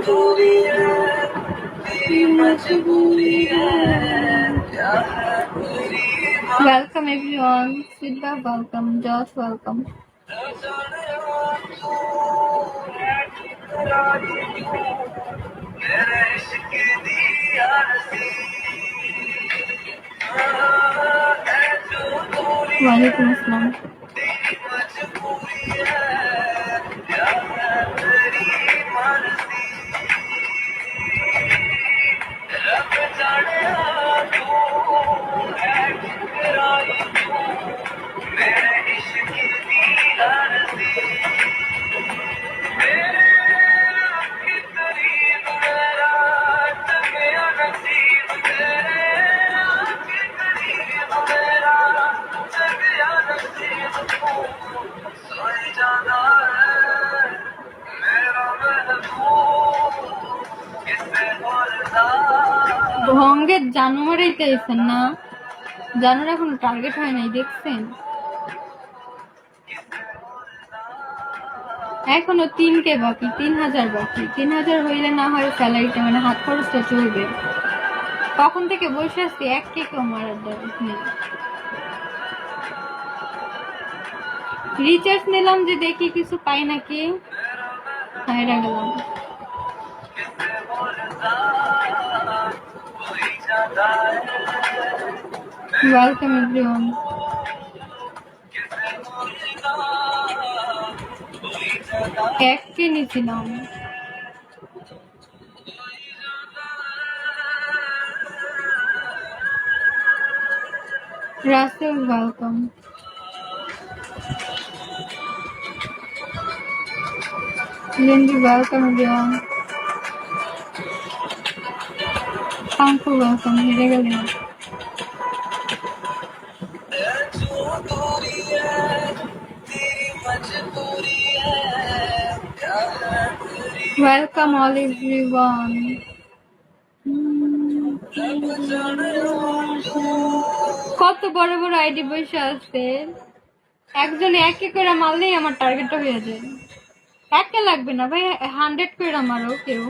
दूरी है तेरी मजबूरी है क्या है तेरी Welcome everyone. Sidba, welcome. Josh, welcome. मेरे इश्क दी आरज़ी Walaikum assalam. तेरी मजबूरी है क्या है तेरी मर्ज़ी रब जाने तू है ठुकराई तू मेरे इश्क दी आरज़ी मेरे की करीब मेरा चलिया नसीब तेरे की करीब मेरा चलिया नसीब तू सोई जाना है मेरा महबूब किसे बोलता ভঙ্গের জানু মারাইতে আইছেন না, জানুর এখনো টার্গেট হয় নাই, দেখছেন? এখনো 3K বাকি, 3000 বাকি। 3000 হইলে না হয় স্যালারিটা মানে হাত খরচটা চলবে। কখন থেকে বসে আছি, 1K কেউ মারার দরকার নেই। রিচার্জ নিলাম যে দেখি কিছু পাই নাকি, হায়রা গেলাম। Welcome everyone. এককে নিয়েছিলাম। Russell welcome. Lindy welcome everyone. Panku welcome. হেরে গেলেন। Welcome all everyone. কত বড় বড় আইডি বসে আছে, একজনে একে করে মারলেই আমার টার্গেটটা হয়ে যায়। একে লাগবে না ভাই, 100 করে মারো কেউ।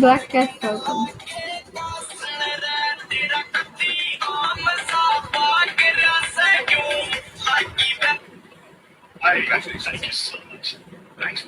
Black cat welcome. Actually, thank you so much. Thanks.